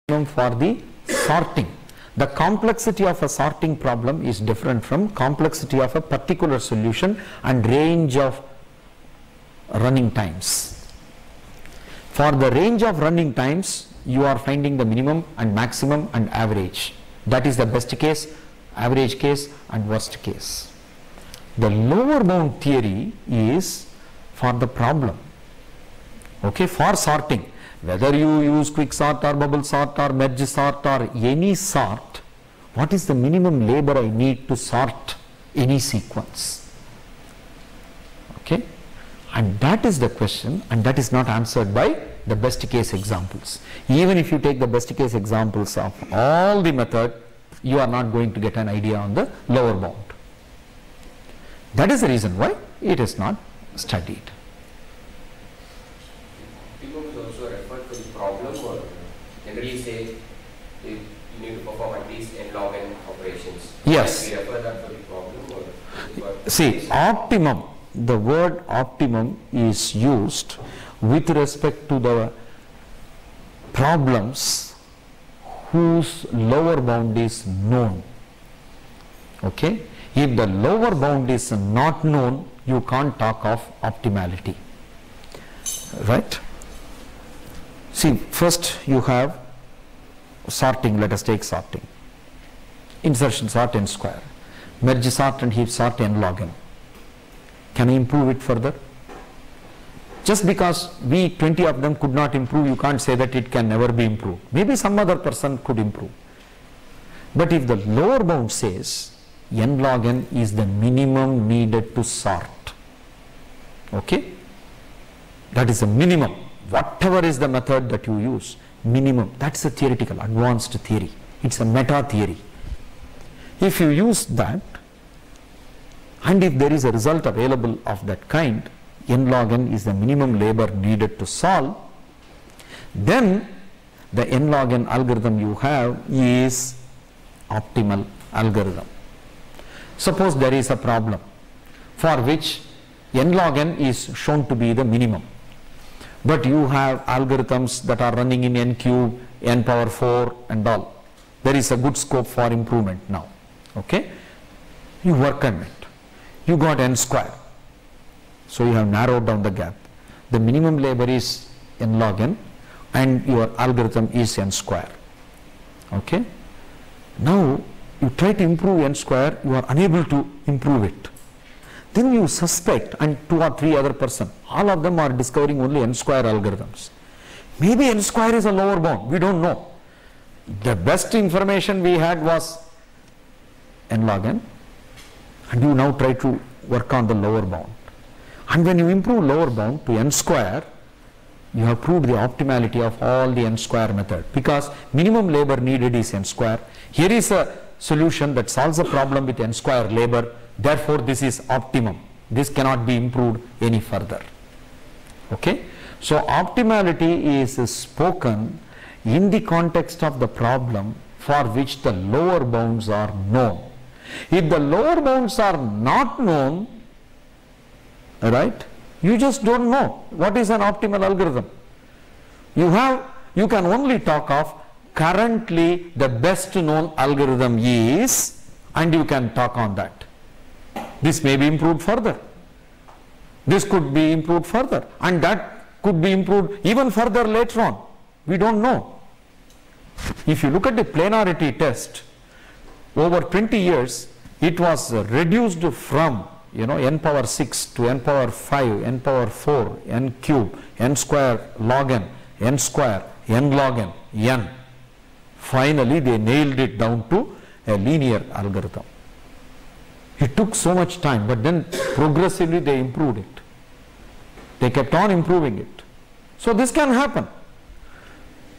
for the sorting. The complexity of a sorting problem is different from complexity of a particular solution and range of running times. For the range of running times, you are finding the minimum and maximum and average. That is the best case, average case and worst case. The lower bound theory is for the problem, okay, for sorting. Whether you use quick sort or bubble sort or merge sort or any sort, what is the minimum labor I need to sort any sequence? Okay, and that is the question, and that is not answered by the best case examples. Even if you take the best case examples of all the method, you are not going to get an idea on the lower bound. That is the reason why it is not studied. Generally say you need to perform at least n log n operations. Yes. We refer that for the problem or see, optimum, the word optimum is used with respect to the problems whose lower bound is known. Okay? If the lower bound is not known, you can't talk of optimality. Right? See, first you have sorting. Let us take sorting. Insertion sort n square, merge sort and heap sort n log n. Can I improve it further? Just because we 20 of them could not improve, you can't say that it can never be improved. Maybe some other person could improve. But if the lower bound says n log n is the minimum needed to sort, okay, that is the minimum. Whatever is the method that you use, minimum, that's a theoretical, advanced theory. It's a meta theory. If you use that, and if there is a result available of that kind, n log n is the minimum labor needed to solve, then the n log n algorithm you have is optimal algorithm. Suppose there is a problem for which n log n is shown to be the minimum, but you have algorithms that are running in n cube, n power 4 and all. There is a good scope for improvement now. Okay? You work on it. You got n square. So you have narrowed down the gap. The minimum labor is n log n and your algorithm is n square. Okay? Now you try to improve n square, you are unable to improve it. Then you suspect, and 2 or 3 other person, all of them are discovering only n square algorithms. Maybe n square is a lower bound, we don't know. The best information we had was n log n, and you now try to work on the lower bound. And when you improve lower bound to n square, you have proved the optimality of all the n square method, because minimum labor needed is n square. Here is a solution that solves a problem with n square labor. Therefore, this is optimum. This cannot be improved any further. Okay? So, optimality is spoken in the context of the problem for which the lower bounds are known. If the lower bounds are not known, right, you just don't know what is an optimal algorithm. You can only talk of currently the best known algorithm is, and you can talk on that. This may be improved further. This could be improved further, and that could be improved even further later on. We don't know. If you look at the planarity test, over 20 years, it was reduced from n power 6 to n power 5, n power 4, n cube, n square log n square, n log n. Finally, they nailed it down to a linear algorithm. It took so much time, but then progressively they improved it. They kept on improving it. So this can happen.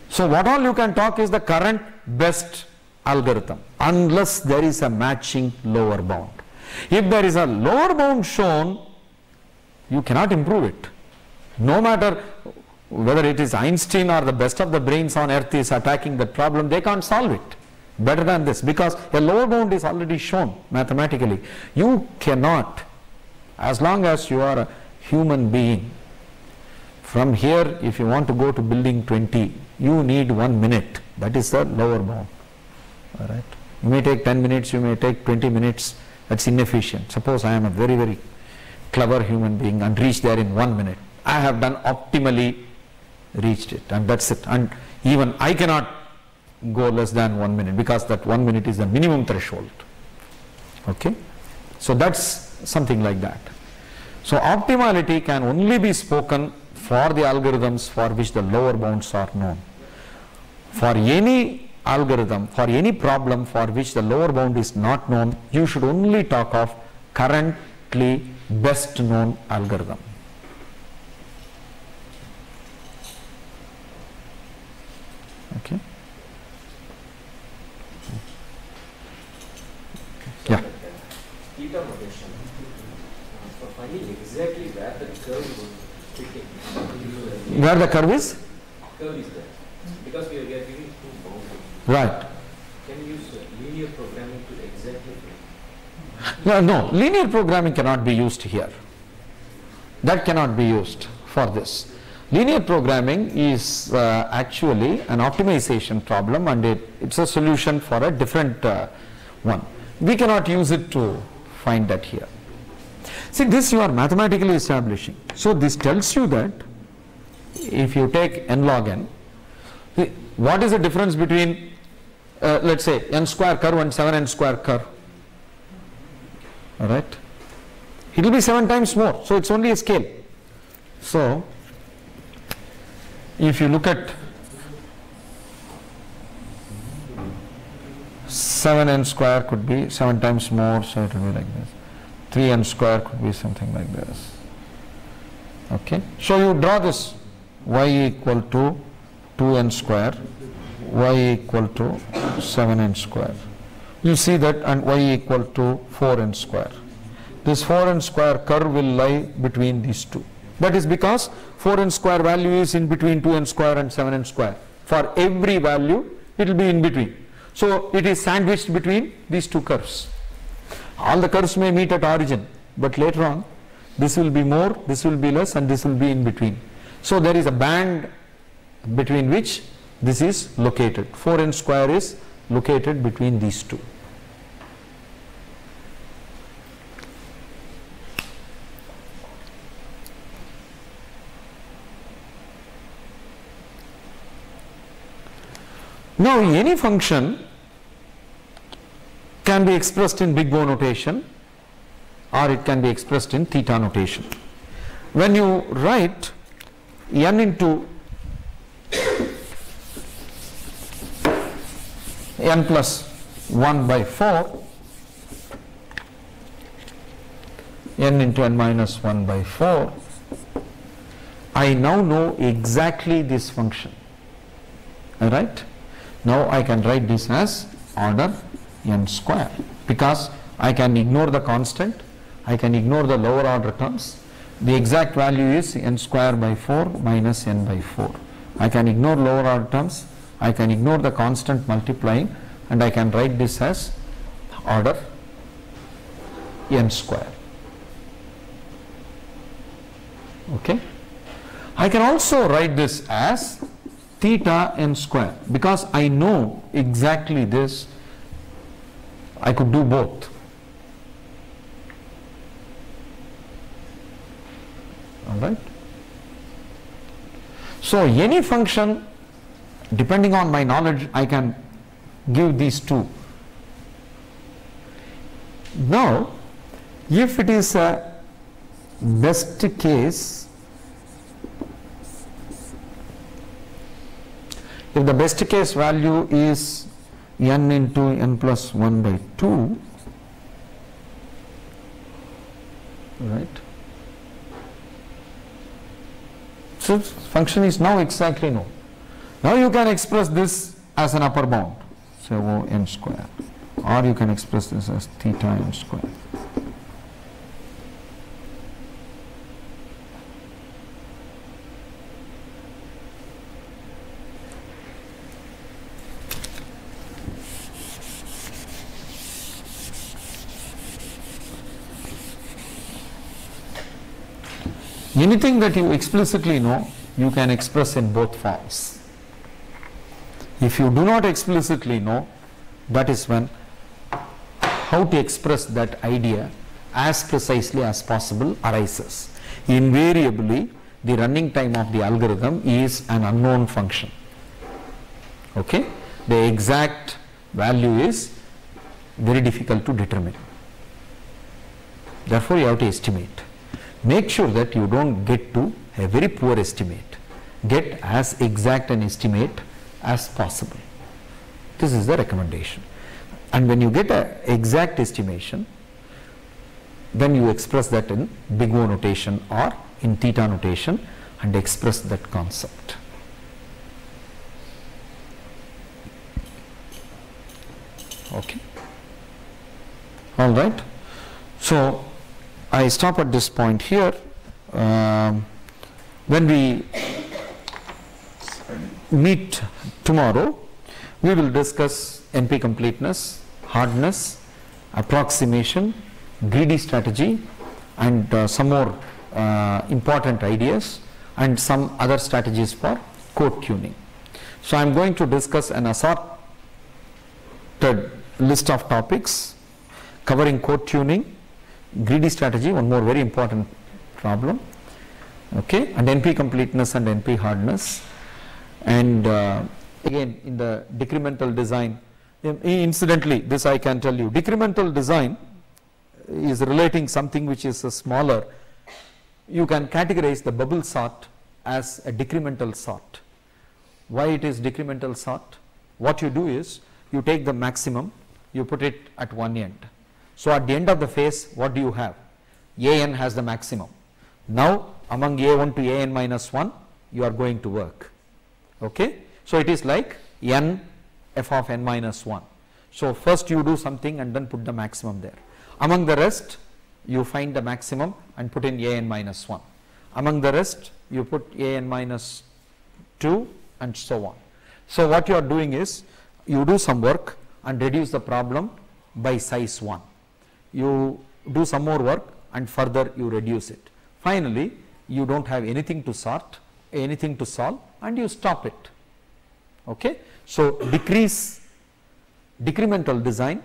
So what all you can talk is the current best algorithm, unless there is a matching lower bound. If there is a lower bound shown, you cannot improve it. No matter whether it is Einstein or the best of the brains on earth is attacking that problem, they can't solve it better than this, because a lower bound is already shown mathematically. You cannot, as long as you are a human being, From here, if you want to go to building 20, you need 1 minute. That is the lower bound. All right. You may take 10 minutes, you may take 20 minutes. That's inefficient. Suppose I am a very, very clever human being and reach there in 1 minute. I have done optimally reached it, and that's it. And even I cannot go less than 1 minute, because that 1 minute is the minimum threshold. Okay. So that's something like that. So optimality can only be spoken for the algorithms for which the lower bounds are known. For any algorithm, for any problem for which the lower bound is not known, you should only talk of currently best known algorithm. Okay. Yeah. Theta notation for finding exactly where the curve was fitting. Where the curve is? Curve is there. Because we are giving two boundaries. Right. Can you use linear programming to exactly fit? No, linear programming cannot be used here. That cannot be used for this. Linear programming is actually an optimization problem, and it's a solution for a different one. We cannot use it to find that here. See, this you are mathematically establishing. So this tells you that if you take n log n, what is the difference between let's say n square curve and 7n square curve? All right, it will be 7 times more, so it's only a scale. So if you look at 7n square could be 7 times more, so it will be like this. 3n square could be something like this. Okay, so you draw this y equal to 2n square, y equal to 7n square. You see that, and y equal to 4n square. This 4n square curve will lie between these two. That is because 4n square value is in between 2n square and 7n square. For every value, it will be in between. So it is sandwiched between these two curves. All the curves may meet at origin, but later on, this will be more, this will be less, and this will be in between. So there is a band between which this is located. 4n square is located between these two. Now any function can be expressed in big O notation, or it can be expressed in theta notation. When you write n into n plus 1 by 4, n into n minus 1 by 4, I now know exactly this function. All right? Now I can write this as order n square, because I can ignore the constant, I can ignore the lower order terms. The exact value is n square by 4 minus n by 4. I can ignore lower order terms, I can ignore the constant multiplying, and I can write this as order n square. Okay. I can also write this as theta n square, because I know exactly this. I could do both. All right. So any function, depending on my knowledge, I can give these two. Now, if it is a best case, if the best case value is n into n plus 1 by 2, right? So function is now exactly known. Now you can express this as an upper bound, say O n square, or you can express this as theta n square. Anything that you explicitly know, you can express in both forms. If you do not explicitly know, that is when how to express that idea as precisely as possible arises. Invariably, the running time of the algorithm is an unknown function. Okay? The exact value is very difficult to determine. Therefore, you have to estimate. Make sure that you don't get to a very poor estimate. Get as exact an estimate as possible. This is the recommendation. And when you get an exact estimation, then you express that in big O notation or in theta notation and express that concept. Okay. All right. So I stop at this point here. When we meet tomorrow, we will discuss NP completeness, hardness, approximation, greedy strategy, and some more important ideas and some other strategies for code tuning. So I am going to discuss an assorted list of topics covering code tuning, greedy strategy, one more very important problem, okay, and NP completeness and NP hardness, and again in the decremental design. Incidentally, this I can tell you, decremental design is relating something which is smaller. You can categorize the bubble sort as a decremental sort. Why it is decremental sort? What you do is you take the maximum, you put it at one end. So at the end of the phase, what do you have? AN has the maximum. Now among A1 to AN minus 1, you are going to work. Okay? So it is like n f of n minus 1. So first you do something and then put the maximum there. Among the rest, you find the maximum and put in AN minus 1. Among the rest, you put AN minus 2 and so on. So what you are doing is, you do some work and reduce the problem by size 1. You do some more work and further you reduce it. Finally, you don't have anything to sort, anything to solve, and you stop it. Okay? So decremental design,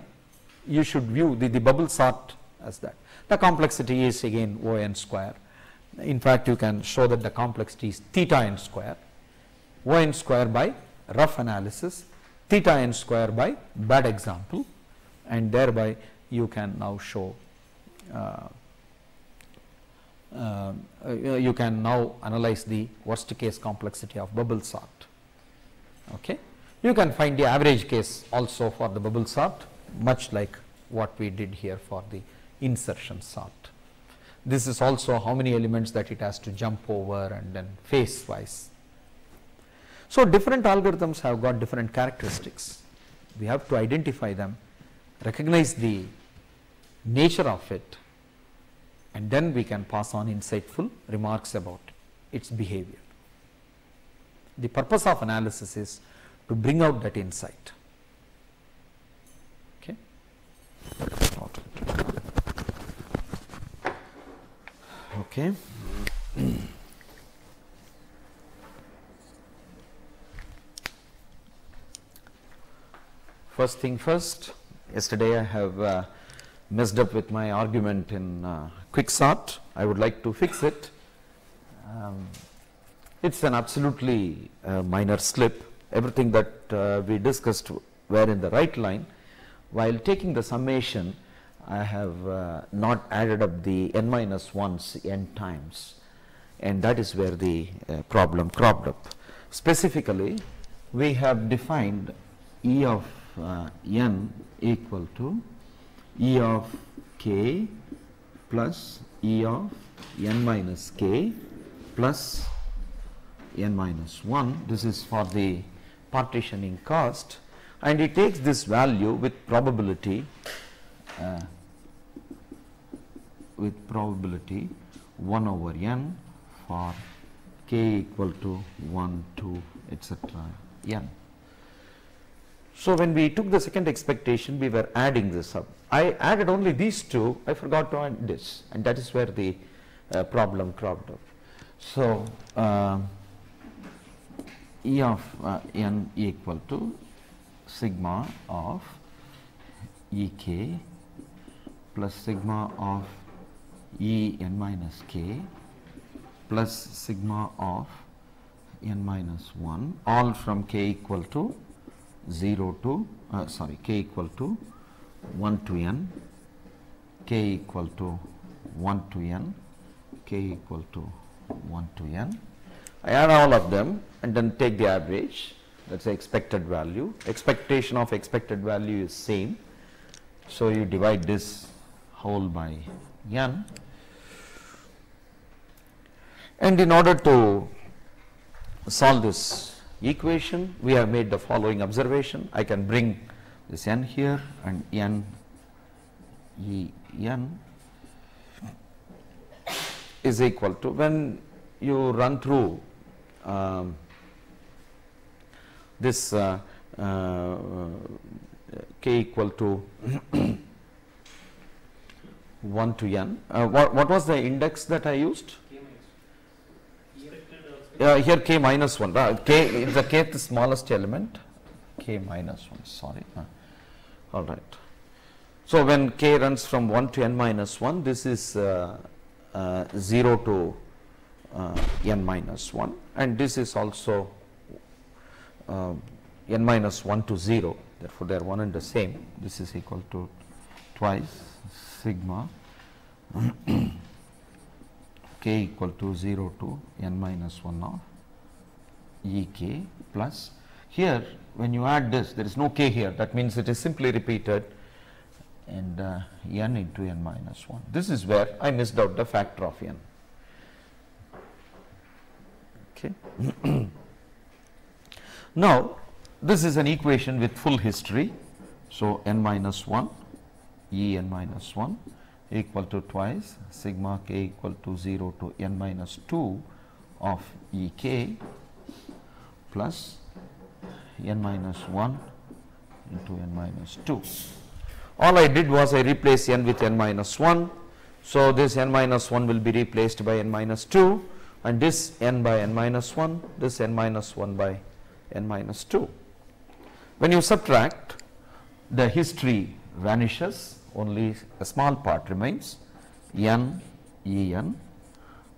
you should view the bubble sort as that. The complexity is again ON square. In fact, you can show that the complexity is theta n square, ON square by rough analysis, theta n square by bad example, and thereby you can now show you can now analyze the worst case complexity of bubble sort. Okay. You can find the average case also for the bubble sort, much like what we did here for the insertion sort. This is also how many elements that it has to jump over and then phase wise. So different algorithms have got different characteristics. We have to identify them, recognize the nature of it, and then we can pass on insightful remarks about its behavior. The purpose of analysis is to bring out that insight. Okay. Okay. First thing first, yesterday I have messed up with my argument in quicksort. I would like to fix it. It's an absolutely minor slip. Everything that we discussed were in the right line. While taking the summation, I have not added up the n minus 1's n times, and that is where the problem cropped up. Specifically, we have defined E of n equal to E of k plus E of n minus k plus n minus 1. This is for the partitioning cost, and it takes this value with probability 1 over n for k equal to 1, 2, etc. n. So when we took the second expectation, we were adding this up. I added only these two, I forgot to add this, and that is where the problem cropped up. So E of n equal to sigma of Ek plus sigma of E n minus k plus sigma of n minus 1, all from k equal to 0 to k equal to 1 to n, k equal to 1 to n, k equal to 1 to n. I add all of them and then take the average, that is the expected value. Expectation of expected value is same. So, you divide this whole by n, and in order to solve this equation, we have made the following observation. I can bring this n here and n E n is equal to, when you run through this k equal to 1 to n. What was the index that I used? Here k minus 1. K is the kth smallest element. K minus 1. Sorry. All right. So when k runs from 1 to n minus 1, this is 0 to n minus 1, and this is also n minus 1 to 0. Therefore, they are one and the same. This is equal to twice sigma k equal to 0 to n minus 1 of E k plus, here when you add this, there is no k here, that means it is simply repeated, and n into n minus 1. This is where I missed out the factor of n. Okay. Now, this is an equation with full history. So, n minus 1 E n minus 1 equal to twice sigma k equal to 0 to n minus 2 of E k plus n minus 1 into n minus 2. All I did was I replaced n with n minus 1. So, this n minus 1 will be replaced by n minus 2, and this n by n minus 1, this n minus 1 by n minus 2. When you subtract, the history vanishes, only a small part remains, n E n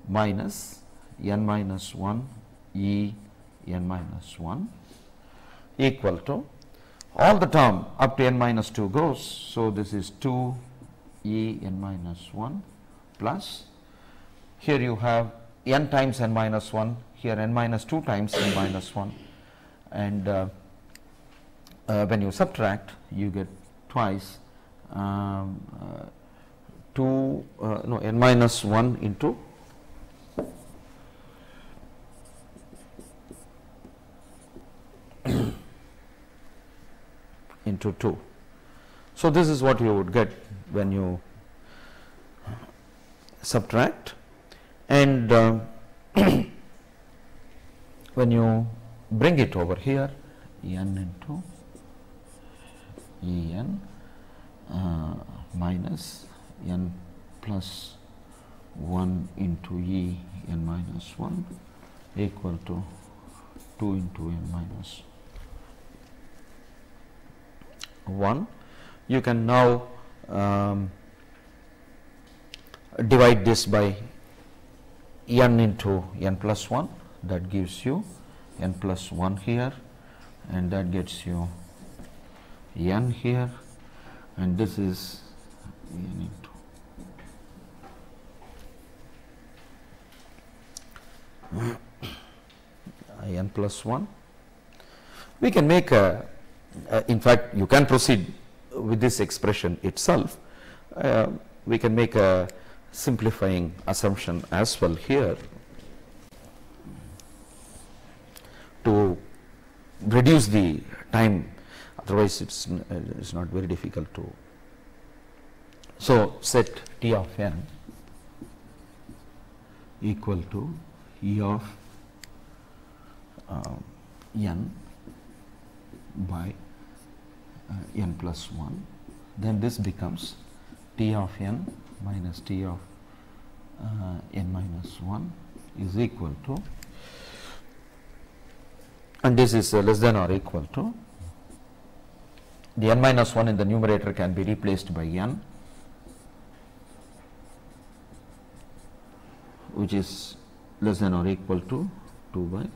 minus n minus 1 E n minus 1 equal to, all the term up to n minus 2 goes. So, this is 2 E n minus 1 plus, here you have n times n minus 1, here n minus 2 times n minus 1, and when you subtract, you get twice n minus 1 into into 2. So, this is what you would get when you subtract, and when you bring it over here, n into E n minus n plus 1 into E n minus 1 equal to 2 into n minus 1. You can now divide this by n into n plus 1, that gives you n plus 1 here, and that gets you n here, and this is n into n plus 1. We can make a in fact, you can proceed with this expression itself. We can make a simplifying assumption as well here to reduce the time, otherwise it's not very difficult to. So, set T of n equal to E of n by n plus 1, then this becomes T of n minus T of n minus 1 is equal to and this is less than or equal to, the n minus 1 in the numerator can be replaced by n, which is less than or equal to 2 by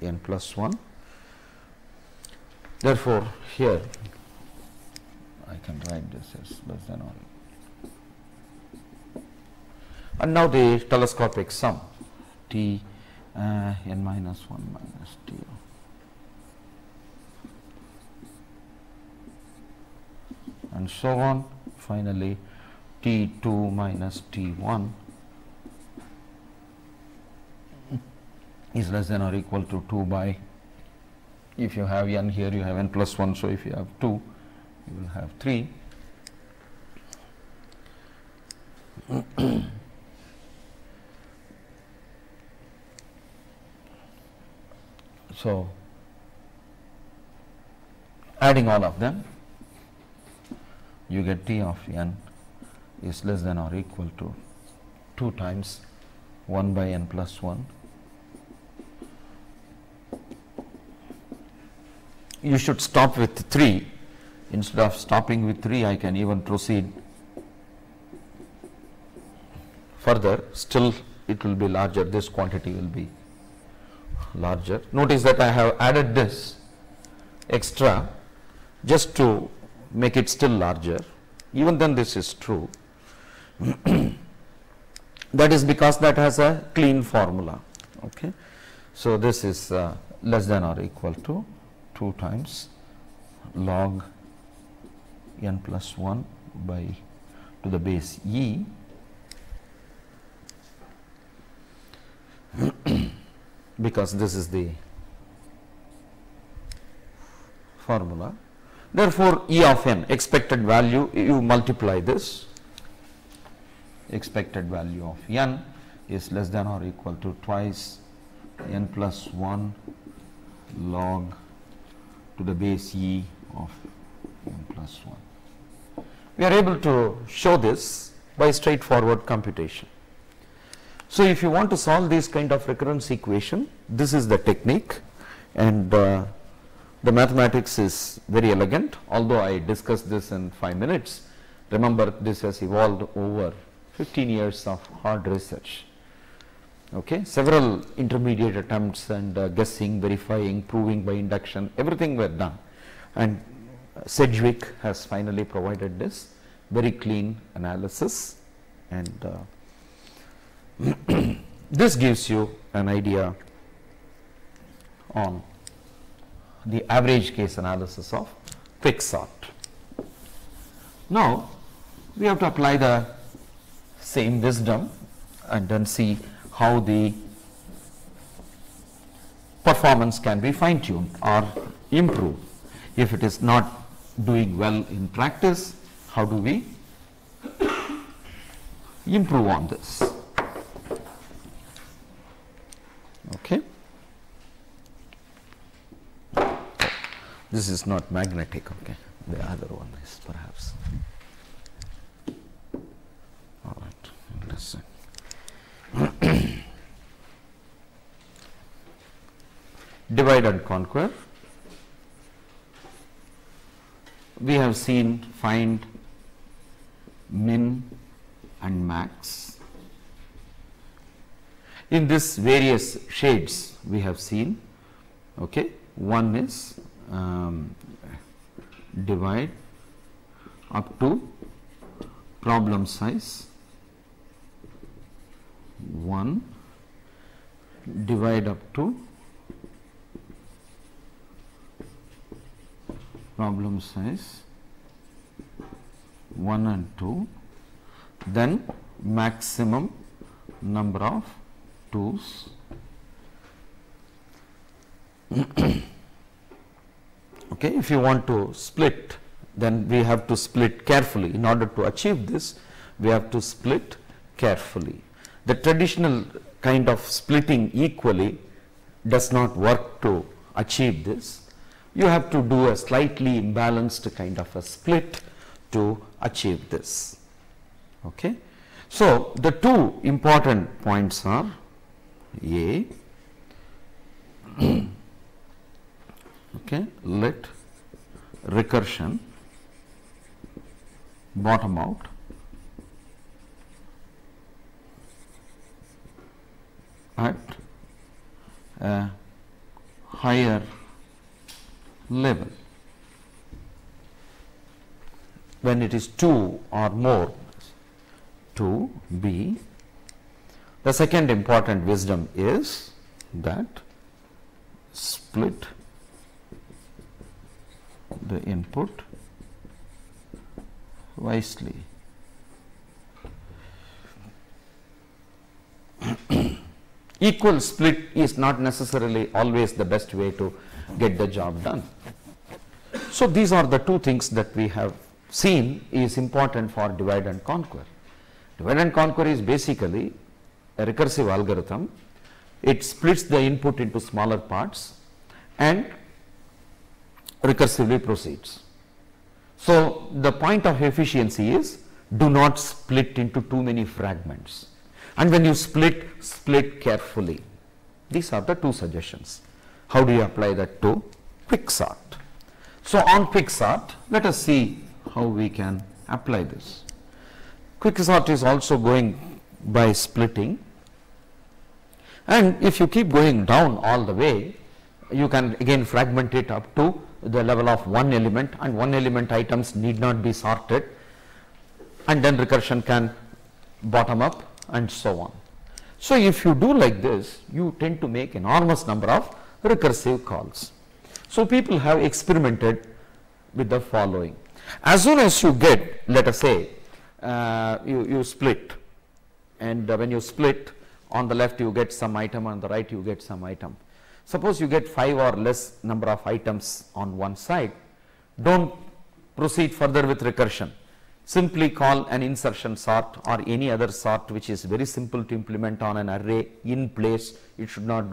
n plus 1. Therefore, here I can write this as less than or equal. And now the telescopic sum t n minus 1 minus t, and so on. Finally, T2 minus T1 is less than or equal to 2 by, if you have n here, you have n plus 1, so if you have 2, you will have 3. So, adding all of them, you get T of n is less than or equal to 2 times 1 by n plus 1. You should stop with 3. Instead of stopping with 3, I can even proceed further. Still, it will be larger. This quantity will be larger. Notice that I have added this extra just to make it still larger. Even then, this is true. That is because that has a clean formula. Okay. So, this is less than or equal to 2 times log n plus 1 by to the base e because this is the formula. Therefore, E of n, expected value, you multiply this, expected value of n is less than or equal to twice n plus 1 log to the base e of n plus 1. We are able to show this by straightforward computation. So, if you want to solve this kind of recurrence equation, this is the technique, and the mathematics is very elegant. Although I discussed this in 5 minutes, remember this has evolved over 15 years of hard research. Okay, several intermediate attempts and guessing, verifying, proving by induction, everything were done, and Sedgwick has finally provided this very clean analysis, and this gives you an idea on the average case analysis of quicksort. Now, we have to apply the same wisdom and then see how the performance can be fine-tuned or improved. If it is not doing well in practice, how do we improve on this? Okay. This is not magnetic, okay. The other one is perhaps. All right, let's see. Divide and conquer. We have seen find min and max. In this various shades we have seen, okay. One is divide up to problem size 1, divide up to problem size 1 and 2, then maximum number of 2's. Okay, if you want to split, then we have to split carefully. In order to achieve this, we have to split carefully. The traditional kind of splitting equally does not work to achieve this. You have to do a slightly imbalanced kind of a split to achieve this. Okay. So, the two important points are A, Okay, let recursion bottom out at a higher level when it is 2 or more. 2b. The second important wisdom is that split the input wisely. Equal split is not necessarily always the best way to get the job done. So these are the two things that we have seen is important for divide and conquer. Divide and conquer is basically a recursive algorithm. It splits the input into smaller parts and recursively proceeds. So the point of efficiency is do not split into too many fragments, and when you split, split carefully. These are the two suggestions. How do you apply that to quicksort? So on quicksort, let us see how we can apply this. Quicksort is also going by splitting, and if you keep going down all the way, you can again fragment it up to the level of one element, and one element items need not be sorted, and then recursion can bottom up and so on. So if you do like this, you tend to make enormous number of recursive calls. So people have experimented with the following. As soon as you get, let us say, you split, and when you split, on the left you get some item, on the right you get some item. Suppose you get 5 or less number of items on one side, don't proceed further with recursion. Simply call an insertion sort or any other sort which is very simple to implement on an array in place. It should not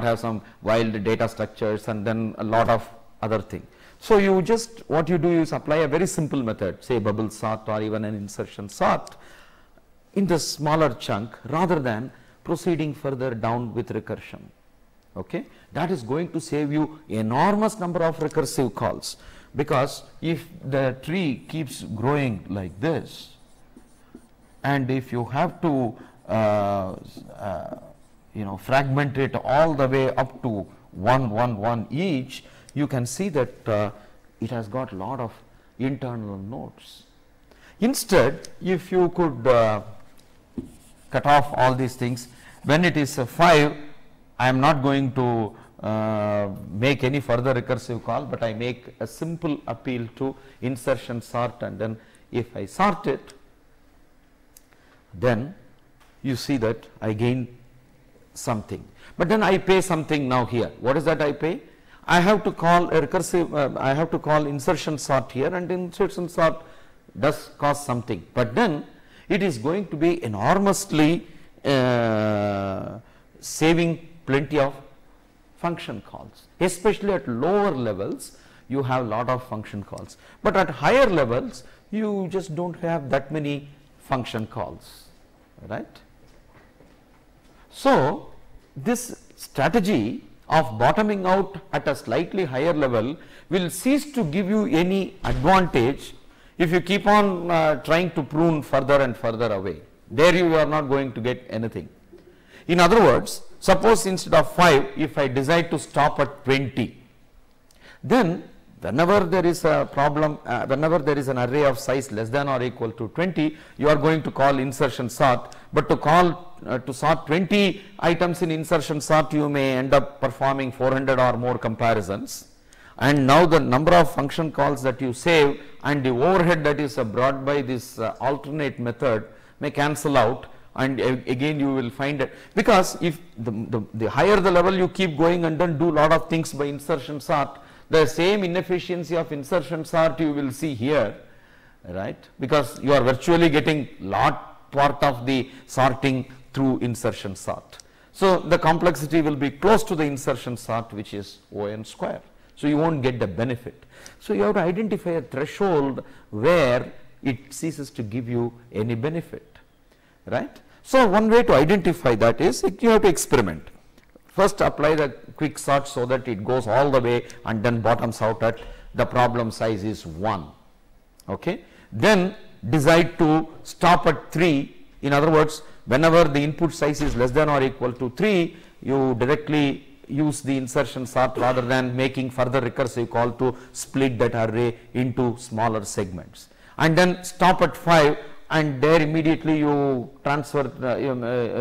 have some wild data structures and then a lot of other things. So you just, what you do is apply a very simple method, say bubble sort or even an insertion sort in the smaller chunk rather than proceeding further down with recursion. Okay, that is going to save you enormous number of recursive calls, because if the tree keeps growing like this, and if you have to fragment it all the way up to 1, 1, 1 each, you can see that it has got a lot of internal nodes. Instead, if you could cut off all these things, when it is 5, I am not going to make any further recursive call, but I make a simple appeal to insertion sort, and then if I sort it, then you see that I gain something. But then I pay something now here. What is that I pay? I have to call a recursive, I have to call insertion sort here, and insertion sort does cost something. But then it is going to be enormously saving plenty of function calls. Especially at lower levels, you have a lot of function calls. But at higher levels, you just don't have that many function calls, right? So this strategy of bottoming out at a slightly higher level will cease to give you any advantage if you keep on trying to prune further and further away. There you are not going to get anything. In other words, suppose instead of 5, if I decide to stop at 20, then whenever there is a problem, whenever there is an array of size less than or equal to 20, you are going to call insertion sort. But to sort 20 items in insertion sort, you may end up performing 400 or more comparisons. And now the number of function calls that you save and the overhead that is brought by this alternate method may cancel out, and again you will find that, because if the higher the level you keep going and then do lot of things by insertion sort, the same inefficiency of insertion sort you will see here, right, because you are virtually getting lot part of the sorting through insertion sort. So the complexity will be close to the insertion sort, which is O(n) square. So you won't get the benefit. So you have to identify a threshold where it ceases to give you any benefit, right? So one way to identify that is you have to experiment. First apply the quick sort so that it goes all the way and then bottoms out at the problem size is 1. Okay. Then decide to stop at 3. In other words, whenever the input size is less than or equal to 3, you directly use the insertion sort rather than making further recursive call to split that array into smaller segments. And then stop at 5, and there immediately you transfer,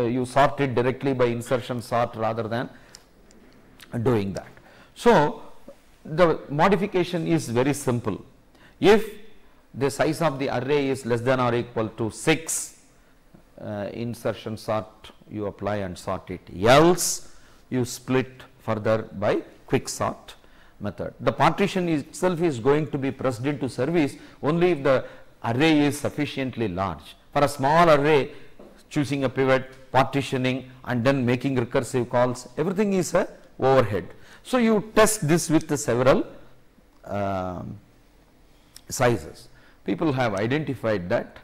you sort it directly by insertion sort rather than doing that. So, the modification is very simple. If the size of the array is less than or equal to 6, insertion sort you apply and sort it, else you split further by quick sort method. The partition itself is going to be pressed into service only if the array is sufficiently large. For a small array, choosing a pivot, partitioning and then making recursive calls, everything is a overhead. So, you test this with the several sizes. People have identified that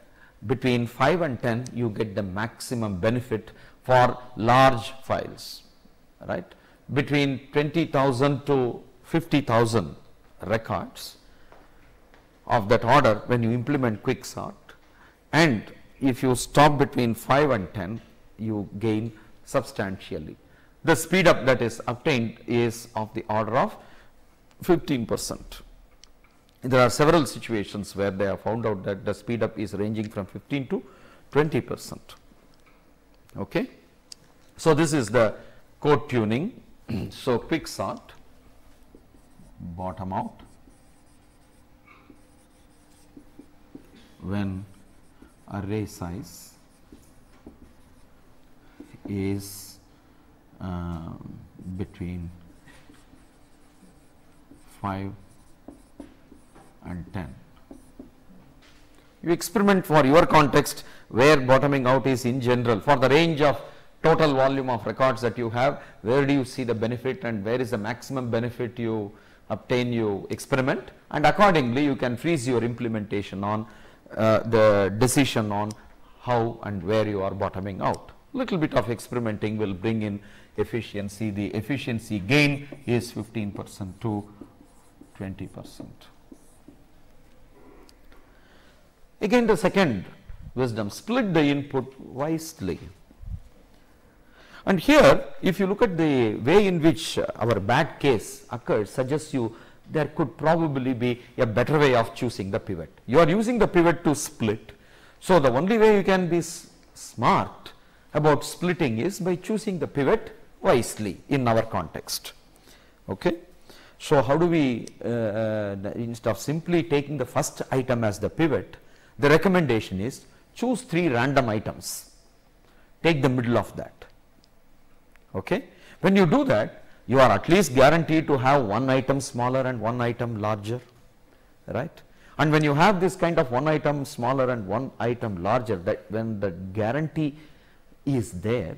between 5 and 10 you get the maximum benefit for large files, right. Between 20,000 to 50,000 records of that order when you implement quick sort, and if you stop between 5 and 10 you gain substantially. The speed up that is obtained is of the order of 15%. There are several situations where they have found out that the speed up is ranging from 15 to 20%. Okay. So, this is the code tuning. So, quick sort, bottom out when array size is between 5 and 10. You experiment for your context where bottoming out is in general. For the range of total volume of records that you have, where do you see the benefit and where is the maximum benefit you obtain, you experiment, and accordingly you can freeze your implementation on the decision on how and where you are bottoming out. Little bit of experimenting will bring in efficiency. The efficiency gain is 15% to 20%. Again, the second wisdom, split the input wisely. And here, if you look at the way in which our bad case occurs, suggests you there could probably be a better way of choosing the pivot. You are using the pivot to split. So, the only way you can be smart about splitting is by choosing the pivot wisely in our context. Okay. So, how do we, instead of simply taking the first item as the pivot, the recommendation is choose 3 random items, take the middle of that. Okay. When you do that, you are at least guaranteed to have one item smaller and one item larger, right. And when you have this kind of one item smaller and one item larger, that when the guarantee is there,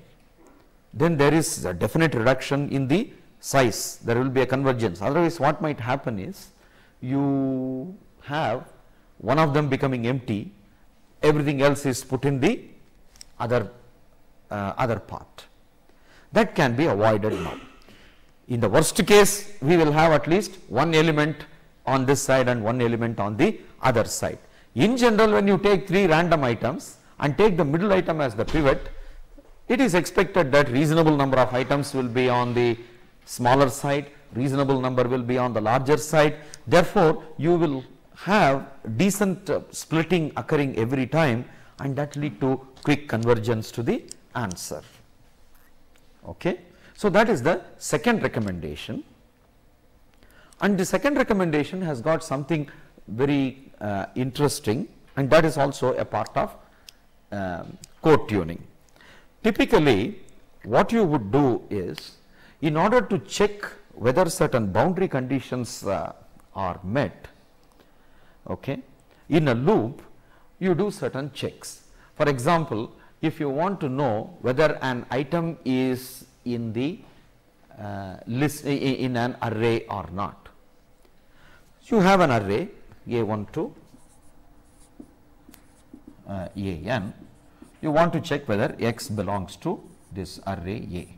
then there is a definite reduction in the size, there will be a convergence. Otherwise, what might happen is you have one of them becoming empty, everything else is put in the other part. That can be avoided now. In the worst case, we will have at least one element on this side and one element on the other side. In general, when you take 3 random items and take the middle item as the pivot, it is expected that reasonable number of items will be on the smaller side, reasonable number will be on the larger side. Therefore, you will have decent splitting occurring every time, and that lead to quick convergence to the answer. Okay. So, that is the second recommendation, and the second recommendation has got something very interesting, and that is also a part of code tuning. Typically, what you would do is, in order to check whether certain boundary conditions are met, okay, in a loop you do certain checks. For example, if you want to know whether an item is in the list in an array or not, you have an array A1 to AN. You want to check whether X belongs to this array A.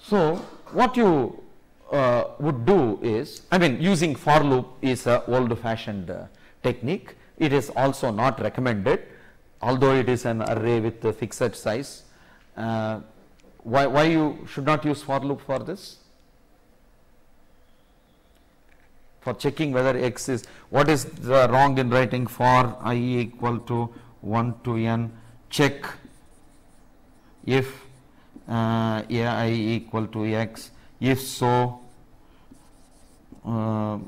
So what you would do is, I mean, using for loop is a old fashioned technique. It is also not recommended, although it is an array with a fixed size. Why you should not use for loop for this? For checking whether x is, what is the wrong in writing for I equal to 1 to n, check if ai equal to x, if so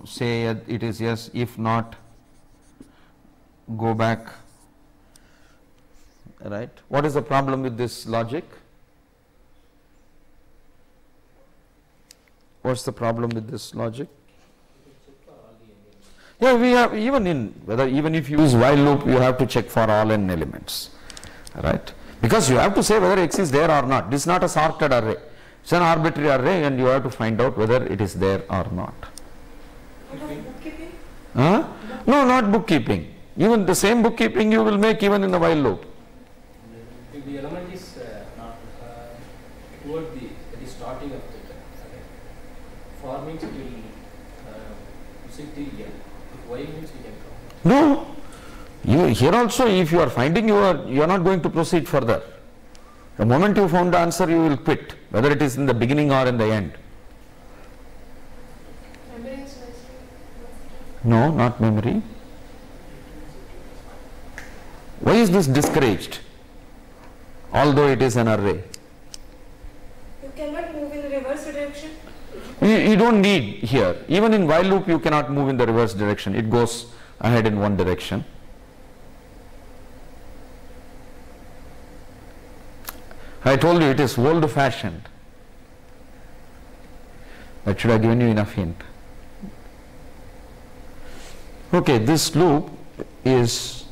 say it is yes, if not go back, right. What is the problem with this logic? What's the problem with this logic? Yeah, we have, even if you use while loop, you have to check for all n elements, right? Because you have to say whether x is there or not. This is not a sorted array. It's an arbitrary array, and you have to find out whether it is there or not. What about bookkeeping? Huh? No, not bookkeeping. Even the same bookkeeping you will make even in the while loop. If the element is not toward the starting of the for means it will sit till n. Y means we can count. No, here also if you are finding you are not going to proceed further. The moment you found the answer, you will quit, whether it is in the beginning or in the end. Memory is nice. No, not memory. Why is this discouraged? Although it is an array. You cannot move in the reverse direction. You don't need here. Even in while loop you cannot move in the reverse direction. It goes ahead in one direction. I told you it is old fashioned. That should have given you enough hint. Okay, this loop is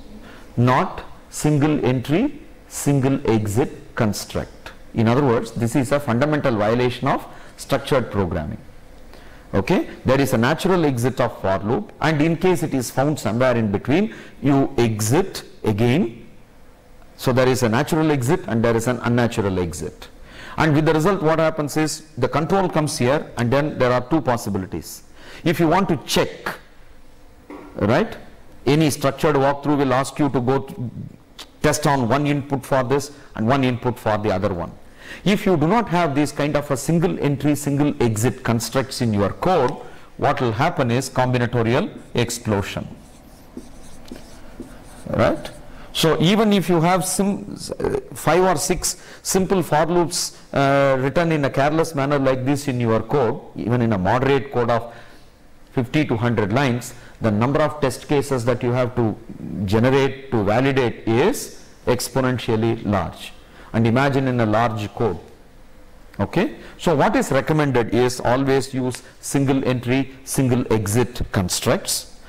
not single entry, single exit construct. In other words, this is a fundamental violation of structured programming. Okay, there is a natural exit of for loop, and in case it is found somewhere in between, you exit again. So there is a natural exit and there is an unnatural exit, and with the result what happens is the control comes here, and then there are two possibilities. If you want to check, right, any structured walkthrough will ask you to go test on one input for this and one input for the other one. If you do not have this kind of a single entry, single exit constructs in your code, what will happen is combinatorial explosion, right? So even if you have 5 or 6 simple for loops written in a careless manner like this in your code, even in a moderate code of 50 to 100 lines, the number of test cases that you have to generate to validate is exponentially large. And imagine in a large code. Okay, so what is recommended is always use single entry, single exit constructs,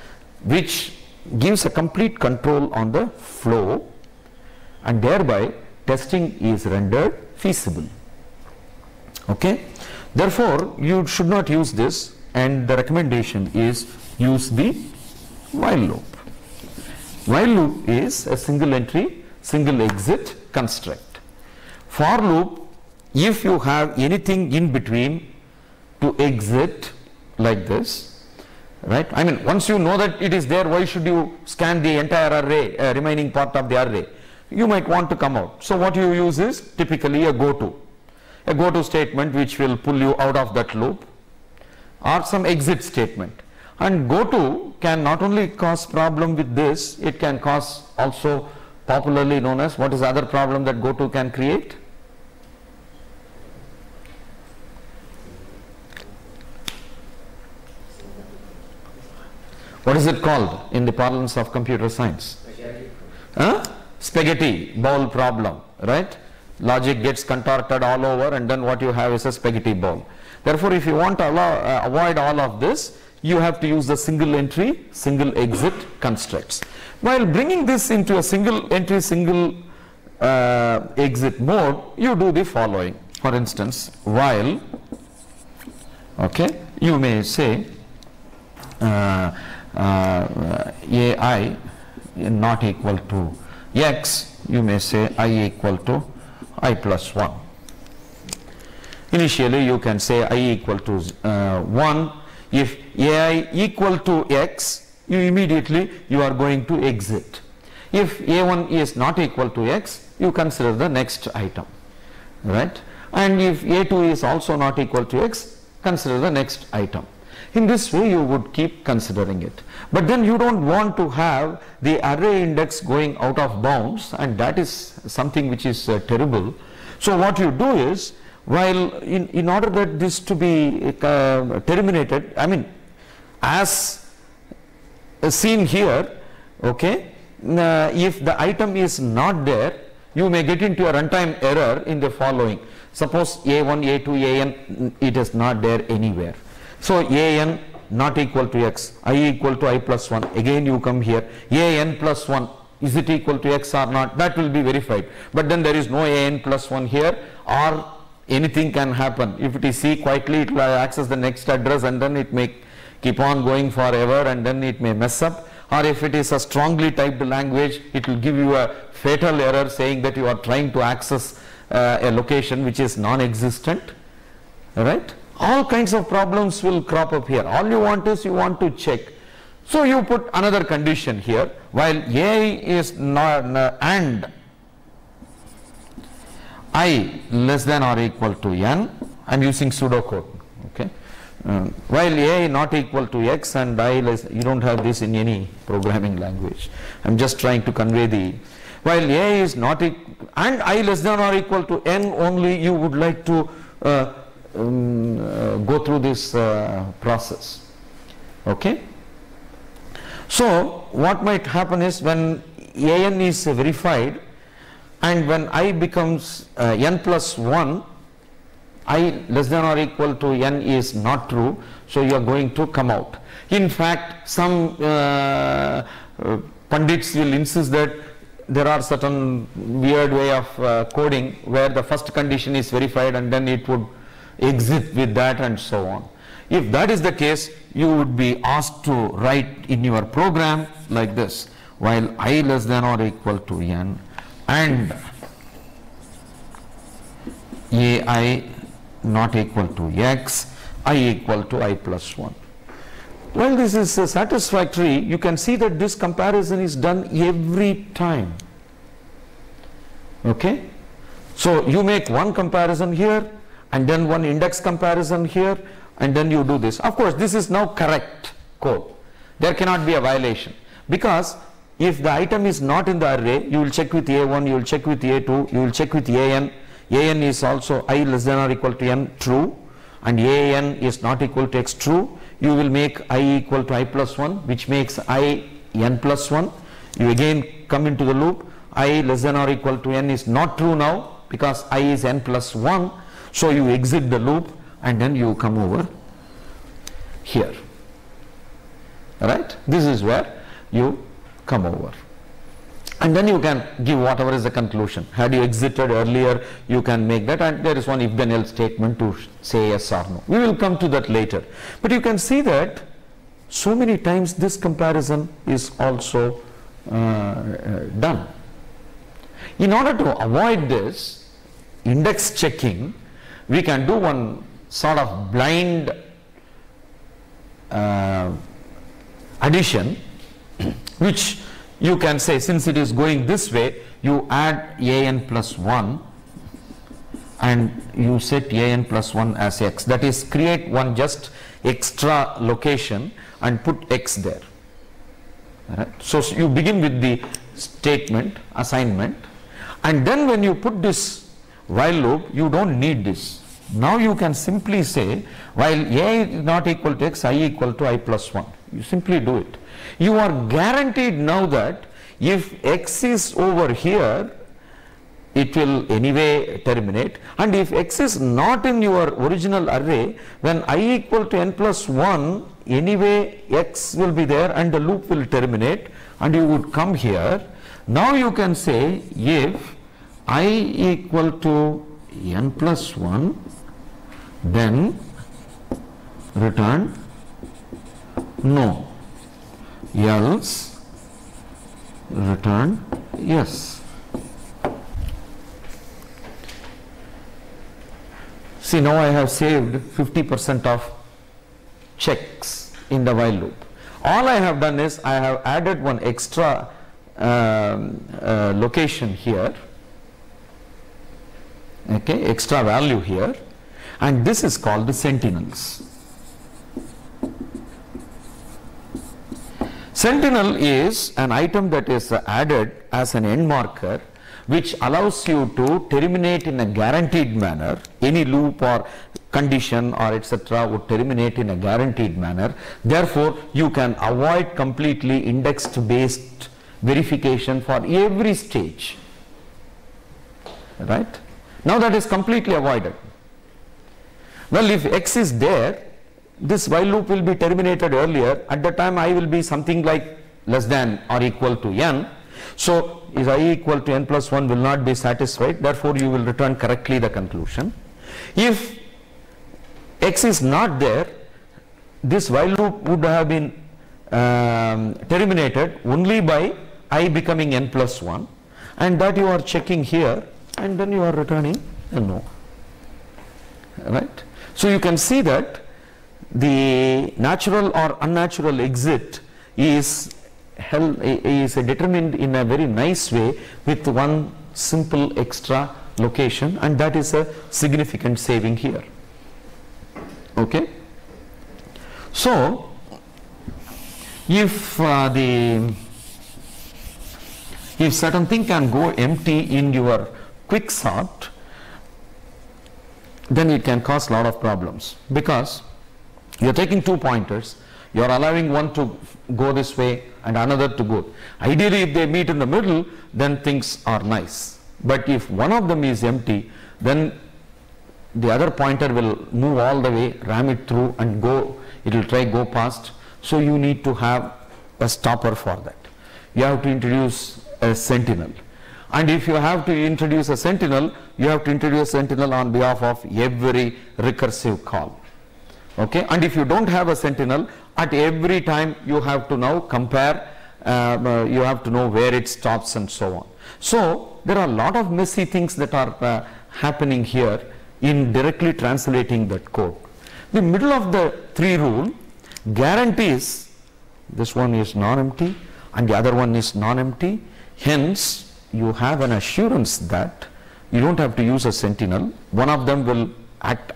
which gives a complete control on the flow, and thereby testing is rendered feasible. Okay, therefore you should not use this, and the recommendation is use the while loop. While loop is a single entry, single exit construct. For loop, if you have anything in between to exit like this, right? I mean, once you know that it is there, why should you scan the entire array, remaining part of the array? You might want to come out. So what you use is typically a goto statement which will pull you out of that loop, or some exit statement. And goto can not only cause problem with this, it can cause also popularly known as, what is the other problem that goto can create? What is it called in the parlance of computer science? Spaghetti bowl problem, right? Logic gets contorted all over, and then what you have is a spaghetti bowl. Therefore, if you want to avoid all of this, you have to use the single entry, single exit constructs. While bringing this into a single entry, single exit mode, you do the following. For instance, while, okay, you may say ai not equal to x, you may say I equal to I plus 1. Initially you can say I equal to 1. If ai equal to x, you immediately you are going to exit. If a1 is not equal to x, you consider the next item, right? And if a2 is also not equal to x, consider the next item. In this way you would keep considering it. But then you don't want to have the array index going out of bounds, and that is something which is terrible. So what you do is, while in order that this to be terminated, I mean as seen here, okay, if the item is not there, you may get into a runtime error in the following. Suppose a1, a2, an, it is not there anywhere. So an not equal to x, I equal to I plus 1, again you come here, an plus 1, is it equal to x or not? That will be verified. But then there is no an plus 1 here, or anything can happen. If it is C quietly, it will access the next address and then it may keep on going forever and then it may mess up. Or if it is a strongly typed language, it will give you a fatal error saying that you are trying to access a location which is non-existent, right? All kinds of problems will crop up here. All you want is you want to check. So you put another condition here, while a is not and I less than or equal to n, I am using pseudocode, okay. While a not equal to x and I less, you don't have this in any programming language. I am just trying to convey the, while a is not and I less than or equal to n only, you would like to go through this process, okay. So what might happen is, when an is verified and when I becomes n plus 1, I less than or equal to n is not true, so you are going to come out. In fact, some pundits will insist that there are certain weird way of coding where the first condition is verified and then it would exit with that and so on. If that is the case, you would be asked to write in your program like this, while I less than or equal to n and ai not equal to x, I equal to I plus 1. Well, this is satisfactory. You can see that this comparison is done every time, okay. So you make one comparison here and then one index comparison here, and then you do this. Of course, this is now correct code. There cannot be a violation, because if the item is not in the array, you will check with a1, you will check with a2, you will check with an. An is also I less than or equal to n true, and an is not equal to x true. You will make I equal to I plus 1, which makes I n plus 1. You again come into the loop. I less than or equal to n is not true now, because I is n plus 1. So you exit the loop and then you come over here, right? This is where you come over, and then you can give whatever is the conclusion. Had you exited earlier, you can make that, and there is one if then else statement to say yes or no. We will come to that later, but you can see that so many times this comparison is also done. In order to avoid this index checking, we can do one sort of blind addition, which you can say, since it is going this way, you add an plus 1 and you set an plus 1 as x. That is, create one just extra location and put x there. Right? So you begin with the statement assignment, and then when you put this while loop, you don't need this. Now you can simply say, while a is not equal to x, I equal to I plus 1. You simply do it. You are guaranteed now that if x is over here, it will anyway terminate, and if x is not in your original array, when I equal to n plus 1, anyway x will be there and the loop will terminate, and you would come here. Now you can say, if I equal to n plus 1, then return no, else return yes. See, now I have saved 50% of checks in the while loop. All I have done is I have added one extra location here, okay, extra value here, and this is called the sentinels. Sentinel is an item that is added as an end marker, which allows you to terminate in a guaranteed manner. Any loop or condition or etc. would terminate in a guaranteed manner. Therefore, you can avoid completely indexed based verification for every stage. Right? Now that is completely avoided. Well, if X is there, this while loop will be terminated earlier. At the time I will be something like less than or equal to n. So, is I equal to n plus 1 will not be satisfied. Therefore, you will return correctly the conclusion. If X is not there, this while loop would have been terminated only by I becoming n plus 1, and that you are checking here, and then you are returning a no. Right? So, you can see that the natural or unnatural exit is determined in a very nice way with one simple extra location, and that is a significant saving here. Okay. So, if if certain thing can go empty in your quick sort, then it can cause a lot of problems, because you are taking two pointers, you are allowing one to go this way and another to go. Ideally, if they meet in the middle, then things are nice. But if one of them is empty, then the other pointer will move all the way, ram it through and go, it will try go past. So you need to have a stopper for that. You have to introduce a sentinel. And if you have to introduce a sentinel, you have to introduce a sentinel on behalf of every recursive call. Okay, and if you don't have a sentinel, at every time you have to now compare, you have to know where it stops and so on. So there are a lot of messy things that are happening here in directly translating that code. The middle of the three rule guarantees this one is non-empty and the other one is non-empty. Hence, you have an assurance that you don't have to use a sentinel. One of them will act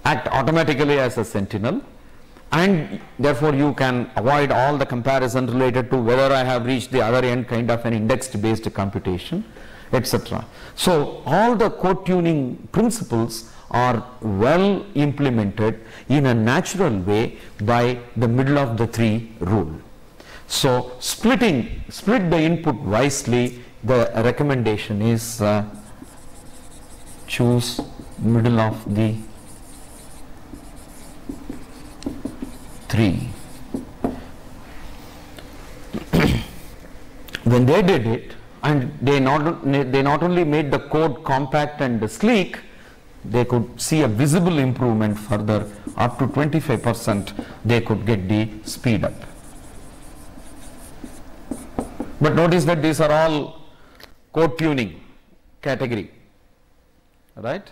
automatically as a sentinel, and therefore you can avoid all the comparison related to whether I have reached the other end, kind of an indexed based computation, etc. So all the code tuning principles are well implemented in a natural way by the middle of the three rule. So split the input wisely. The recommendation is choose middle of the three. When they did it, and they not only made the code compact and sleek, they could see a visible improvement further, up to 25% they could get the speed up. But notice that these are all code tuning category, right?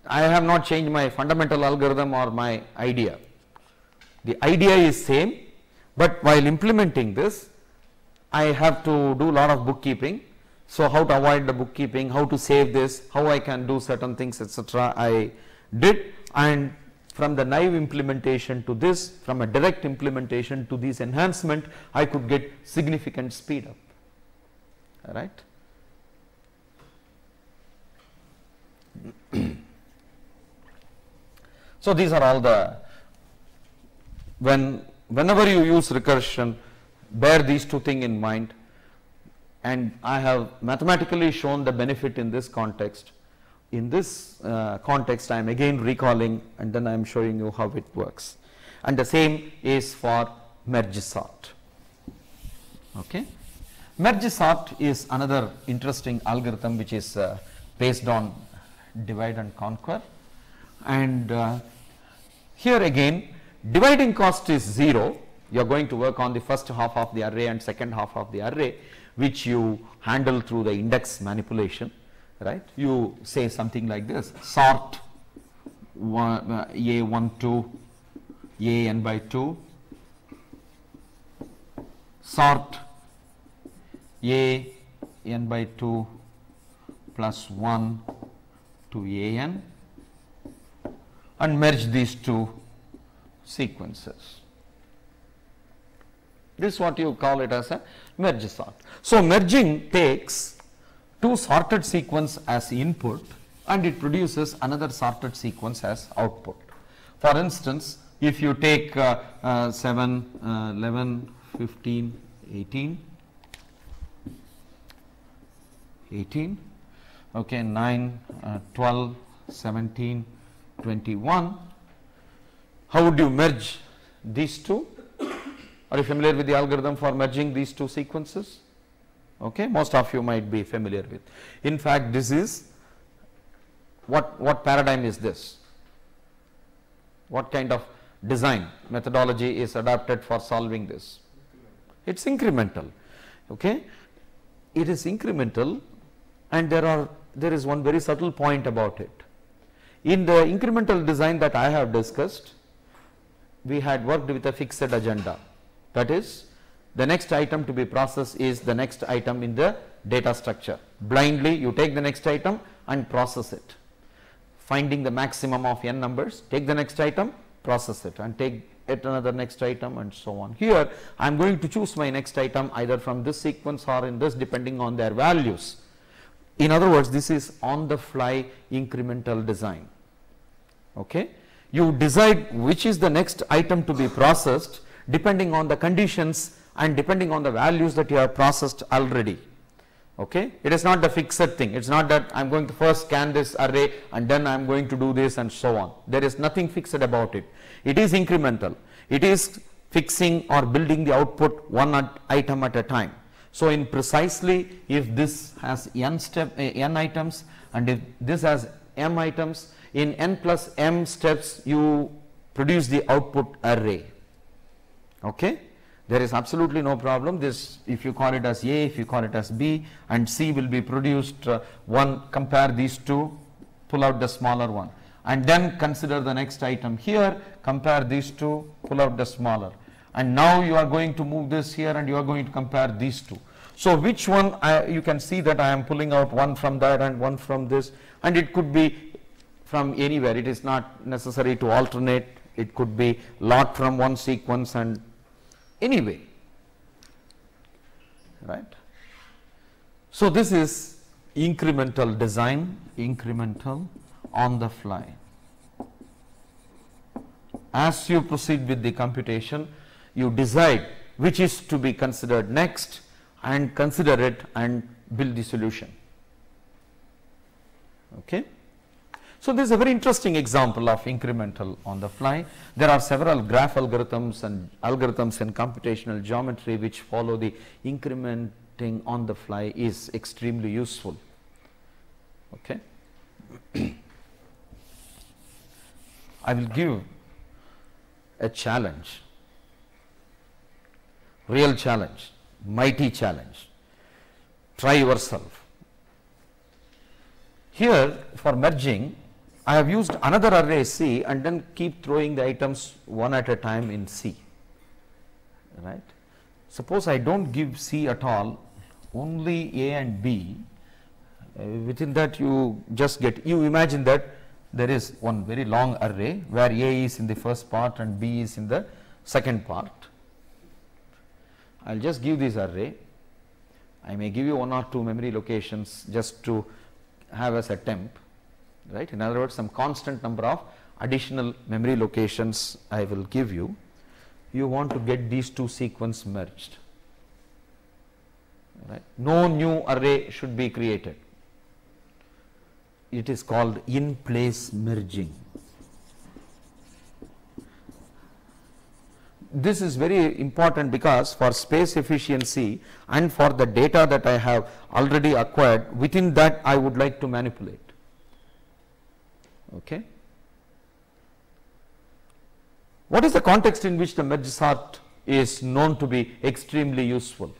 I have not changed my fundamental algorithm or my idea. The idea is same, but while implementing this, I have to do a lot of bookkeeping. So how to avoid the bookkeeping, how to save this, how I can do certain things, etc. I did, and from the naive implementation to this, from a direct implementation to this enhancement, I could get significant speed up. All right. So these are all the, whenever you use recursion, bear these two things in mind, and I have mathematically shown the benefit in this context. In this context, I am again recalling, and then I am showing you how it works. And the same is for merge sort. Okay. Merge sort is another interesting algorithm which is based on divide and conquer, and here again dividing cost is 0. You are going to work on the first half of the array and second half of the array, which you handle through the index manipulation, right? You say something like this: sort A12 an by 2, sort a n by 2 plus 1 to an, and merge these two sequences. This is what you call it as a merge sort. So, merging takes two sorted sequence as input and it produces another sorted sequence as output. For instance, if you take 7, 11, 15, 18, okay, 9, 12, 17, 21, how would you merge these two? Are you familiar with the algorithm for merging these two sequences? Okay, most of you might be familiar with. In fact, this is what paradigm is this? What kind of design methodology is adapted for solving this? It's incremental. Okay, it is incremental, and there is one very subtle point about it. In the incremental design that I have discussed, we had worked with a fixed agenda. That is, the next item to be processed is the next item in the data structure. Blindly you take the next item and process it, finding the maximum of n numbers, take the next item, process it, and take yet another next item, and so on. Here I am going to choose my next item either from this sequence or in this, depending on their values. In other words, this is on the fly incremental design. Okay, you decide which is the next item to be processed depending on the conditions and depending on the values that you have processed already. Okay, it is not the fixed thing. It's not that I am going to first scan this array and then I am going to do this and so on. There is nothing fixed about it. It is incremental. It is fixing or building the output one item at a time. So, in precisely if this has n items and if this has m items, in n plus m steps you produce the output array. Okay, there is absolutely no problem. This, if you call it as A, if you call it as B, and C will be produced, one, compare these two, pull out the smaller one, and then consider the next item here, compare these two, pull out the smaller, and now you are going to move this here and you are going to compare these two. So, which one you can see that I am pulling out one from that and one from this, and it could be from anywhere. It is not necessary to alternate. It could be lot from one sequence and anyway, right. So, this is incremental design, incremental on the fly. As you proceed with the computation, you decide which is to be considered next and consider it and build the solution. Okay. So, this is a very interesting example of incremental on the fly. There are several graph algorithms and algorithms in computational geometry which follow the incrementing on the fly is extremely useful. Okay. I will give a challenge, real challenge, mighty challenge. Try yourself. Here for merging, I have used another array C and then keep throwing the items one at a time in C, right. Suppose I do not give C at all, only A and B, within that you just get, you imagine that there is one very long array where A is in the first part and B is in the second part. I will just give this array. I may give you one or two memory locations just to have as a temp, right. In other words, some constant number of additional memory locations I will give you. You want to get these two sequences merged, right. No new array should be created. It is called in place merging. This is very important because for space efficiency and for the data that I have already acquired, within that I would like to manipulate. Okay. What is the context in which the merge sort is known to be extremely useful?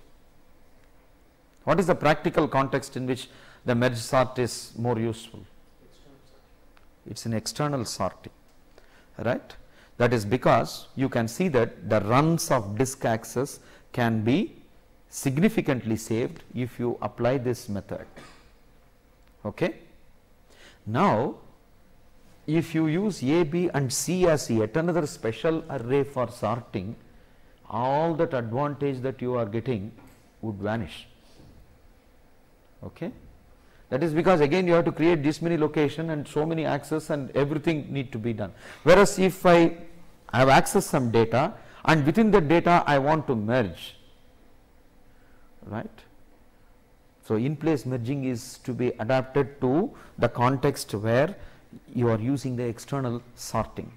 What is the practical context in which the merge sort is more useful? It's an external sorting, right? That is because you can see that the runs of disk access can be significantly saved if you apply this method. Okay. Now, if you use A, B and C as yet another special array for sorting, all that advantage that you are getting would vanish. Okay. That is because again you have to create this many location and so many access and everything need to be done. Whereas if I have accessed some data and within the data I want to merge, right. So, in place merging is to be adapted to the context where you are using the external sorting.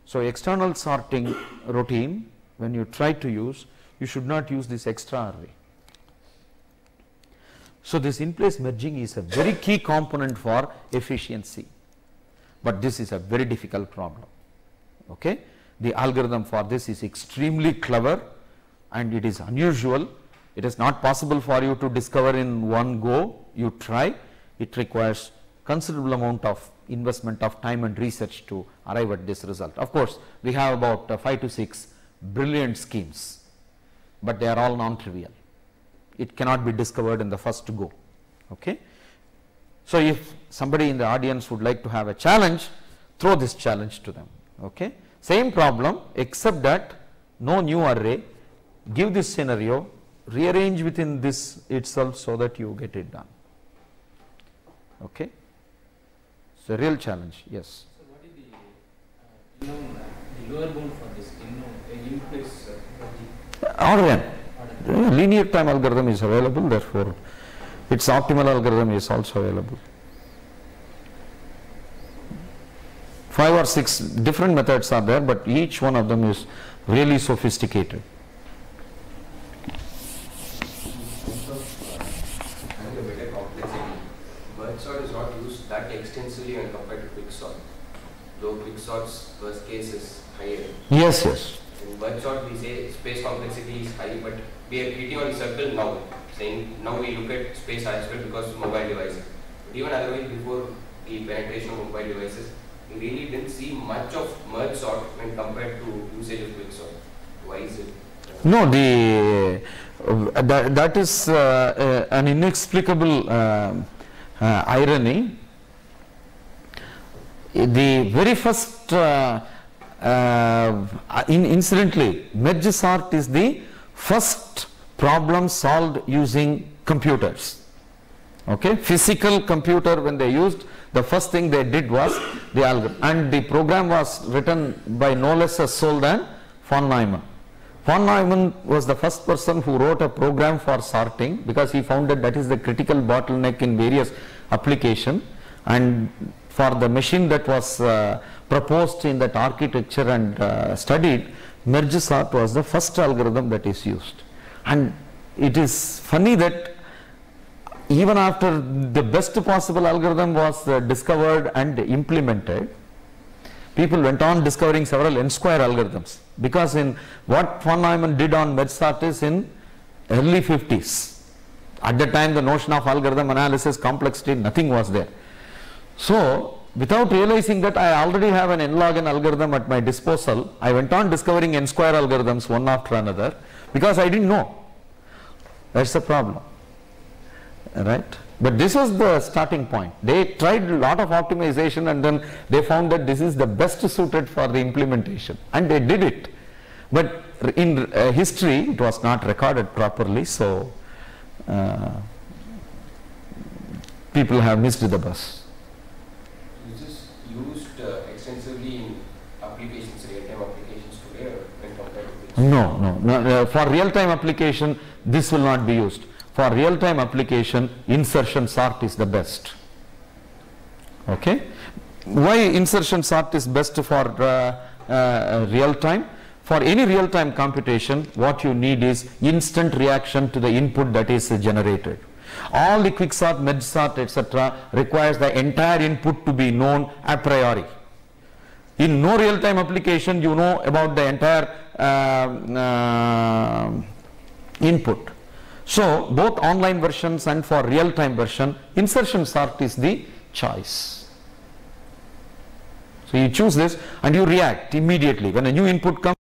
So, external sorting routine, when you try to use, you should not use this extra array. So, this in place merging is a very key component for efficiency, but this is a very difficult problem. Okay. The algorithm for this is extremely clever and it is unusual. It is not possible for you to discover in one go. You try, it requires considerable amount of investment of time and research to arrive at this result. Of course, we have about 5 to 6 brilliant schemes, but they are all non-trivial. It cannot be discovered in the first go. Okay. So, if somebody in the audience would like to have a challenge, throw this challenge to them. Okay. Same problem except that no new array, give this scenario, rearrange within this itself so that you get it done. Okay. It's a real challenge. Yes. So, what is the lower bound for this in place Order n. Linear time algorithm is available, therefore its optimal algorithm is also available. 5 or 6 different methods are there, but each one of them is really sophisticated. Having a better complexity, merge sort is not used that extensively when compared to quicksort. Though quicksort's worst case is higher. Yes, yes. In merge sort we say space complexity is high, but we are hitting on the circle now, saying now we look at space as well because of mobile devices. But even otherwise, before the penetration of mobile devices, we really didn't see much of merge sort when compared to usage of quicksort. Why is it? No, that is an inexplicable irony. The very first incidentally, merge sort is the first problem solved using computers. Okay, physical computer, when they used, the first thing they did was the algorithm, and the program was written by no less a soul than von Neumann. Von Neumann was the first person who wrote a program for sorting, because he found that is the critical bottleneck in various applications, and for the machine that was proposed in that architecture and studied, merge sort was the first algorithm that is used. And it is funny that even after the best possible algorithm was discovered and implemented, people went on discovering several n-square algorithms, because in what von Neumann did on merge sort is in early 50s. At the time, the notion of algorithm analysis, complexity, nothing was there. So, without realizing that I already have an n log n algorithm at my disposal, I went on discovering n-square algorithms one after another, because I didn't know. That's the problem. Right. But this was the starting point. They tried a lot of optimization and then they found that this is the best suited for the implementation, and they did it. But in history it was not recorded properly, so people have missed the bus. Is this used extensively in applications, real-time applications today, or when compared to this? No. For real-time application this will not be used. For real-time application, insertion sort is the best. Okay. Why insertion sort is best for real-time? For any real-time computation, what you need is instant reaction to the input that is generated. All the quicksort, merge sort, etc. requires the entire input to be known a priori. In no real-time application, you know about the entire input. So, both online versions and for real-time version, insertion sort is the choice. So you choose this and you react immediately. When a new input comes,